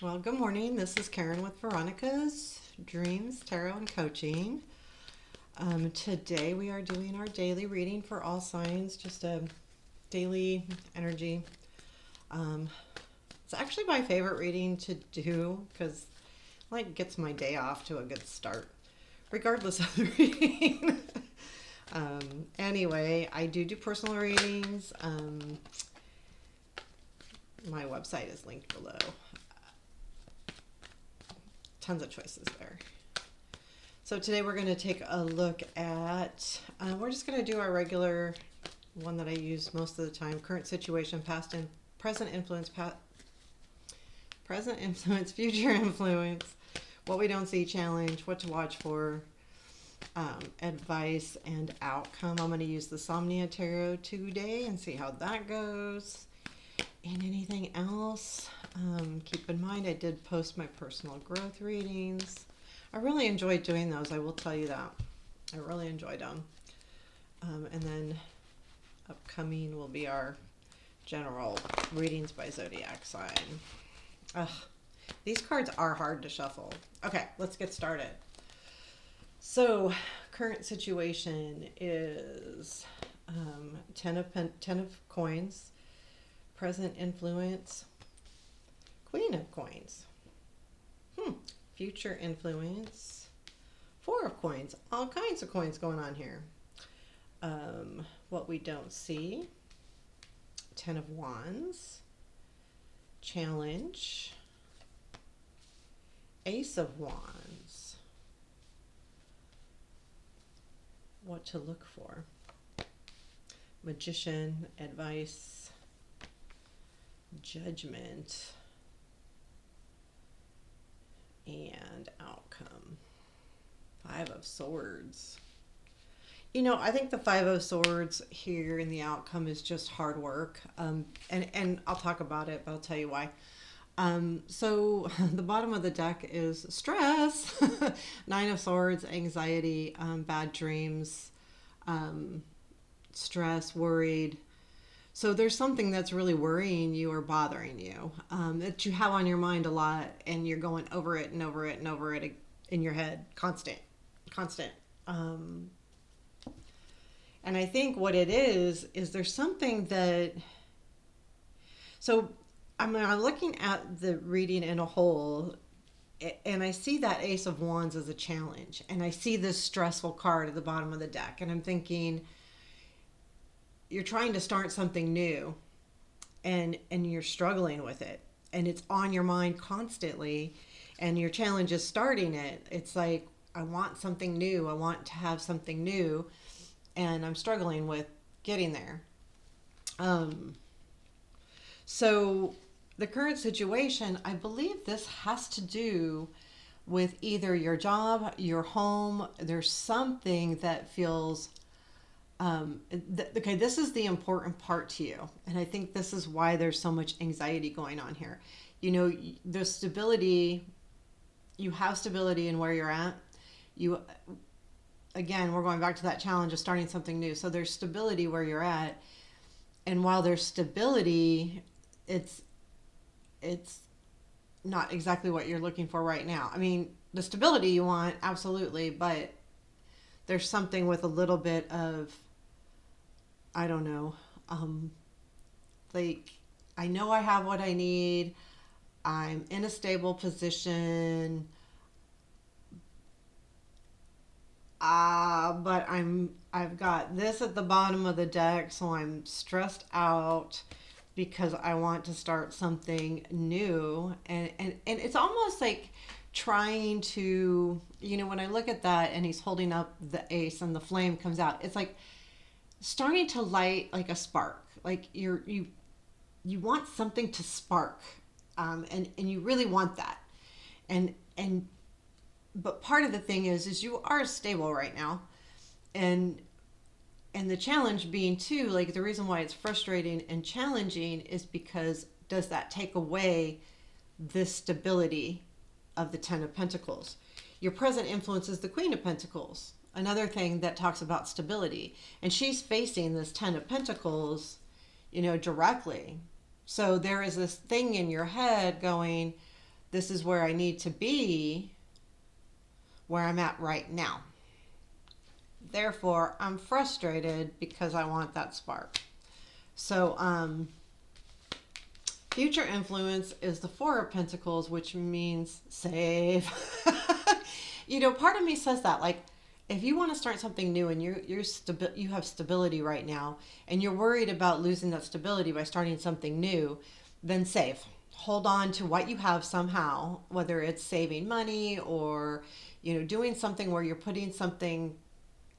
Well, good morning. This is Karen with Veronica's Dreams, Tarot, and Coaching. Today we are doing our daily reading for all signs, just a daily energy. Um, it's actually my favorite reading to do because gets my day off to a good start, regardless of the reading. Anyway, I do personal readings. My website is linked below. Tons of choices there. So today we're going to take a look at, we're just going to do our regular one that I use most of the time. Current situation, past and present influence, present influence, future influence, what we don't see challenge, what to watch for, advice and outcome. I'm going to use the Somnia Tarot today and see how that goes. And anything else, keep in mind I did post my personal growth readings. I really enjoyed doing those, I will tell you that. I really enjoyed them. And then upcoming will be our general readings by zodiac sign. Ugh, these cards are hard to shuffle. Okay, let's get started. So, current situation is 10 of coins. Present influence, Queen of Coins. Future influence, Four of Coins. All kinds of coins going on here. What we don't see, 10 of Wands, challenge, Ace of Wands. What to look for, Magician, advice, Judgment, and outcome. Five of Swords. You know, I think the Five of Swords here in the outcome is just hard work. And I'll talk about it, but I'll tell you why. So the bottom of the deck is stress. Nine of Swords, anxiety, bad dreams, stress, worried. So there's something that's really worrying you or bothering you, that you have on your mind a lot, and you're going over it and over it and over it in your head, constant. And I think what it is there's something that, so I'm looking at the reading in a whole, and I see that Ace of Wands as a challenge, and I see this stressful card at the bottom of the deck, and I'm thinking, you're trying to start something new and you're struggling with it, and it's on your mind constantly, and your challenge is starting it. It's like, I want something new. I want to have something new, and I'm struggling with getting there. So the current situation, I believe this has to do with either your job, your home. There's something that feels okay, this is the important part to you, and I think this is why there's so much anxiety going on here. You know, the stability, you have stability in where you're at. You, again, we're going back to that challenge of starting something new. So there's stability where you're at, and while there's stability, it's not exactly what you're looking for right now. I mean, the stability you want, absolutely, but there's something with a little bit of, I don't know, like, I know I have what I need. I'm in a stable position. But I've got this at the bottom of the deck, so I'm stressed out because I want to start something new. And it's almost like trying to, you know, when I look at that and he's holding up the ace and the flame comes out, it's like starting to light like a spark. Like you want something to spark, and you really want that, and but part of the thing is you are stable right now, and the challenge being too, like, the reason why it's frustrating and challenging is because does that take away this stability of the Ten of Pentacles? Your present influence is the Queen of Pentacles, another thing that talks about stability, and she's facing this Ten of Pentacles, you know, directly. So there is this thing in your head going, This is where I need to be, where I'm at right now. Therefore, I'm frustrated because I want that spark. So, future influence is the Four of Pentacles, which means save. Part of me says that, like, if you want to start something new and you have stability right now, and you're worried about losing that stability by starting something new, then save. Hold on to what you have somehow, whether it's saving money or doing something where you're putting something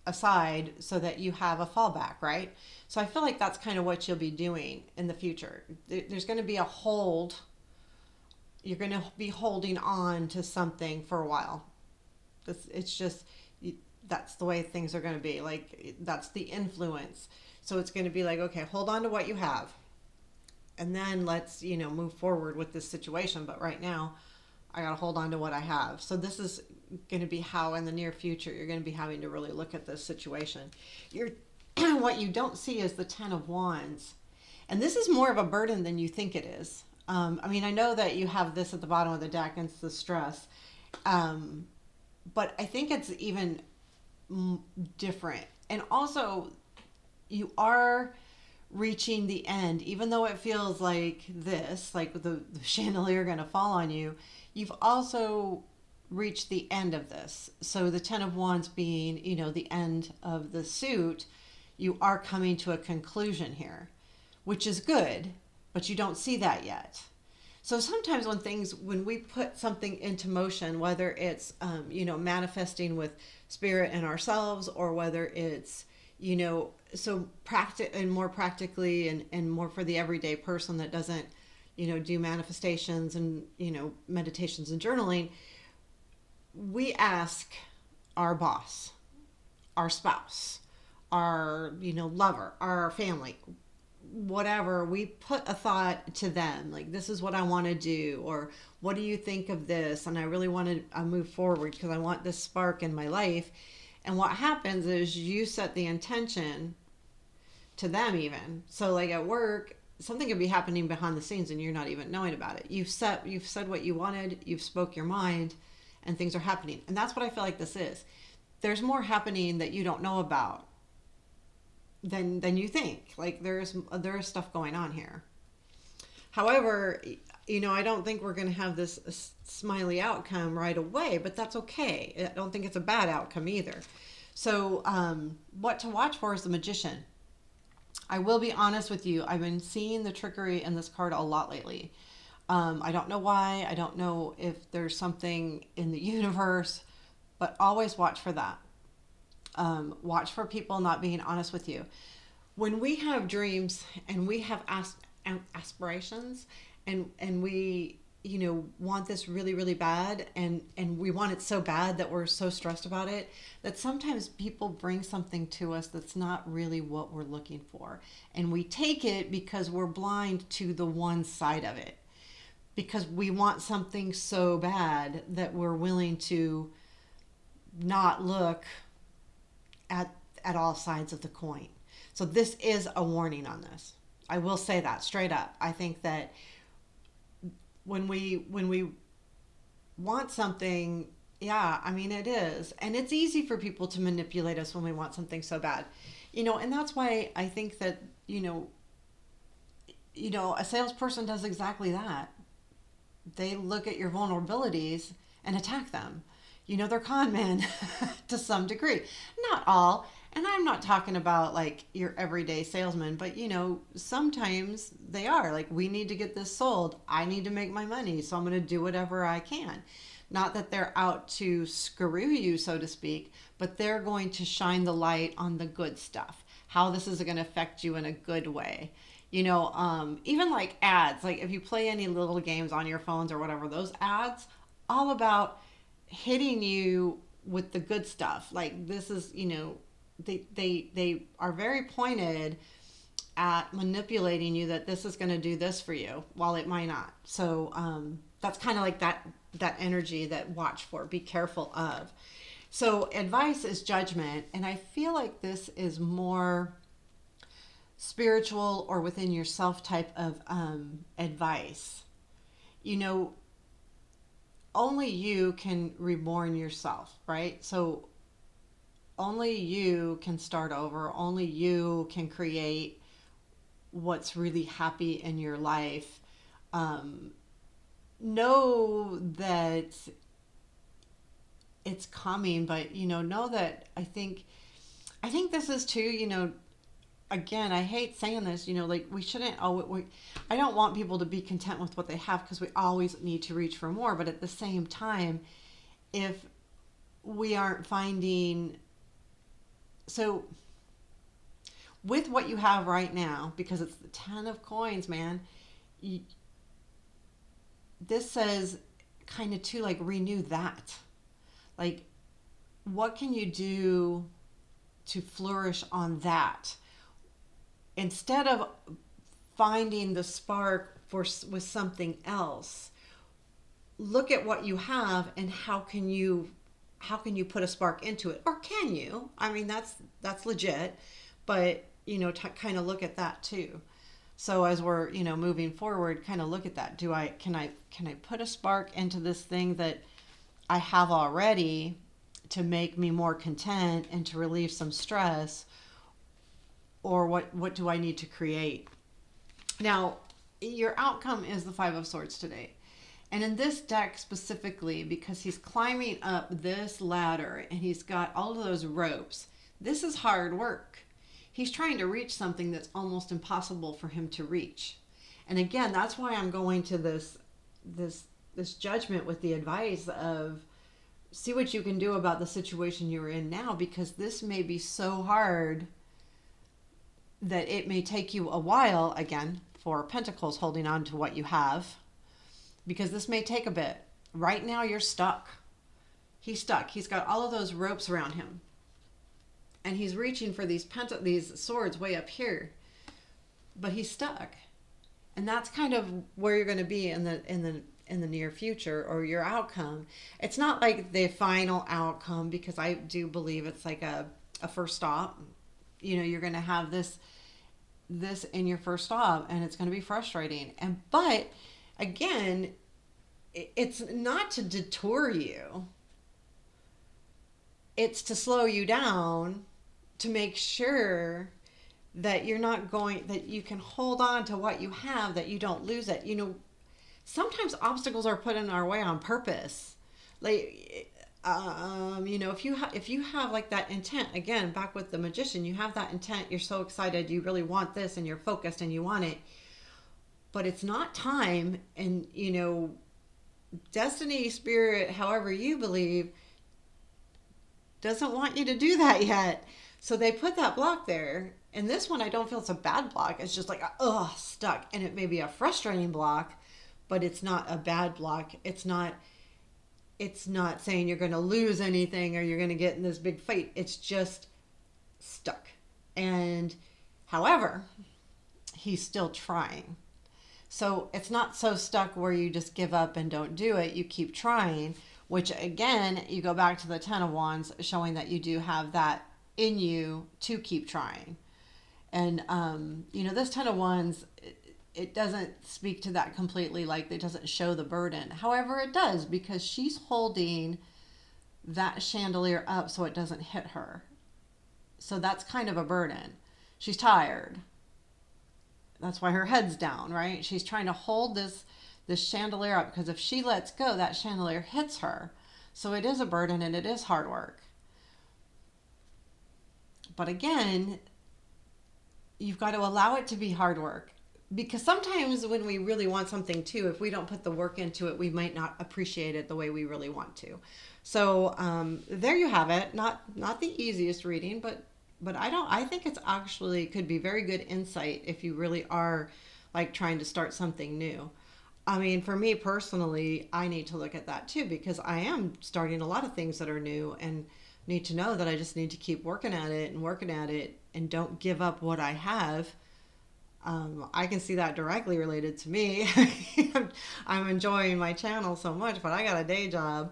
aside so that you have a fallback, right? So I feel like that's kind of what you'll be doing in the future. There's going to be a hold. You're going to be holding on to something for a while. It's just, that's the way things are going to be. Like, that's the influence. So it's going to be like, okay, hold on to what you have. And then let's, move forward with this situation. But right now, I got to hold on to what I have. So this is going to be how in the near future you're going to be having to really look at this situation. You're what you don't see is the Ten of Wands. And this is more of a burden than you think it is. I know that you have this at the bottom of the deck and it's the stress. But I think it's even different. And also, you are reaching the end, even though it feels like this, like the chandelier going to fall on you. You've also reached the end of this. So the Ten of Wands being, the end of the suit, you are coming to a conclusion here, which is good, but you don't see that yet. So sometimes when we put something into motion, whether it's, manifesting with spirit and ourselves, or whether it's, and more practically and more for the everyday person that doesn't, do manifestations and, meditations and journaling, we ask our boss, our spouse, our, lover, our family, whatever, we put a thought to them, like, this is what I want to do, or what do you think of this? And I really want to move forward because I want this spark in my life. And what happens is you set the intention to them even. So like at work, something could be happening behind the scenes and you're not even knowing about it. You've said what you wanted, you've spoke your mind, and things are happening. And that's what I feel like this is. There's more happening that you don't know about than you think. Like there is stuff going on here. However, I don't think we're going to have this smiley outcome right away, but that's okay. I don't think it's a bad outcome either. So what to watch for is the Magician. I will be honest with you. I've been seeing the trickery in this card a lot lately. I don't know why. I don't know if there's something in the universe, but always watch for that. Watch for people not being honest with you. When we have dreams and we have aspirations and we want this really really bad, and we want it so bad that we're so stressed about it, that sometimes people bring something to us that's not really what we're looking for, and we take it because we're blind to the one side of it, because we want something so bad that we're willing to not look at all sides of the coin. So this is a warning on this. I will say that straight up. I think that when we want something, yeah, it is. And it's easy for people to manipulate us when we want something so bad. And that's why I think that, a salesperson does exactly that. They look at your vulnerabilities and attack them. They're con men to some degree. Not all. And I'm not talking about like your everyday salesman, but sometimes they are like, we need to get this sold. I need to make my money. So I'm going to do whatever I can. Not that they're out to screw you, so to speak, but they're going to shine the light on the good stuff, how this is going to affect you in a good way. Even like ads, like if you play any little games on your phones or whatever, those ads all about hitting you with the good stuff. Like this is, they are very pointed at manipulating you that this is going to do this for you while it might not. So that's kind of like that energy that watch for, be careful of. So advice is judgment, and I feel like this is more spiritual or within yourself type of advice. only you can reborn yourself, right? So only you can start over, only you can create what's really happy in your life. Um, know that it's coming, but know that I think this is too, again, I hate saying this, like we shouldn't, I don't want people to be content with what they have because we always need to reach for more. But at the same time, if we aren't finding, so with what you have right now, because it's the 10 of coins, man, you, this says kind of to like renew that. Like, what can you do to flourish on that? Instead of finding the spark with something else, look at what you have and how can you put a spark into it, or can you? I mean, that's legit, but kind of look at that too. So as we're moving forward, kind of look at that. Can I put a spark into this thing that I have already to make me more content and to relieve some stress, or what do I need to create? Now, your outcome is the Five of Swords today. And in this deck specifically, because he's climbing up this ladder and he's got all of those ropes, this is hard work. He's trying to reach something that's almost impossible for him to reach. And again, that's why I'm going to this judgment with the advice of see what you can do about the situation you're in now, because this may be so hard that it may take you a while, again, for Pentacles, holding on to what you have, because this may take a bit. Right now, you're stuck. He's stuck. He's got all of those ropes around him, and he's reaching for these swords way up here, but he's stuck. And that's kind of where you're going to be in the near future, or your outcome. It's not like the final outcome, because I do believe it's like a first stop. You're going to have this in your first stop, and it's going to be frustrating. But again, it's not to detour you. It's to slow you down, to make sure that that you can hold on to what you have, that you don't lose it. Sometimes obstacles are put in our way on purpose. Like, if you have like that intent, again, back with the Magician, you have that intent, you're so excited, you really want this, and you're focused and you want it, but it's not time. And destiny, spirit, however you believe, doesn't want you to do that yet. So they put that block there. And this one, I don't feel it's a bad block. It's just like, stuck. And it may be a frustrating block, but it's not a bad block. It's not saying you're going to lose anything or you're going to get in this big fight. It's just stuck. And however, he's still trying. So it's not so stuck where you just give up and don't do it. You keep trying, which again, you go back to the Ten of Wands, showing that you do have that in you to keep trying. And, this Ten of Wands, it doesn't speak to that completely, like it doesn't show the burden. However, it does, because she's holding that chandelier up so it doesn't hit her. So that's kind of a burden. She's tired. That's why her head's down, right? She's trying to hold this chandelier up, because if she lets go, that chandelier hits her. So it is a burden and it is hard work. But again, you've got to allow it to be hard work. Because sometimes when we really want something too, if we don't put the work into it, we might not appreciate it the way we really want to. So there you have it. Not the easiest reading, but I think it's actually could be very good insight if you really are like trying to start something new. I mean, for me personally, I need to look at that too, because I am starting a lot of things that are new and need to know that I just need to keep working at it and don't give up what I have. I can see that directly related to me. I'm enjoying my channel so much, but I got a day job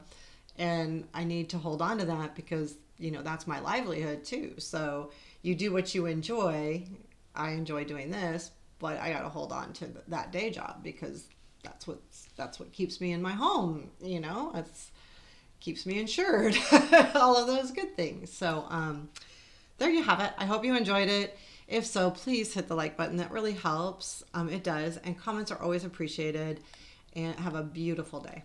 and I need to hold on to that, because that's my livelihood too. So you do what you enjoy. I enjoy doing this, but I got to hold on to that day job, because that's what keeps me in my home. It's keeps me insured. All of those good things. So there you have it. I hope you enjoyed it. If so, please hit the like button. That really helps. It does. And comments are always appreciated. And have a beautiful day.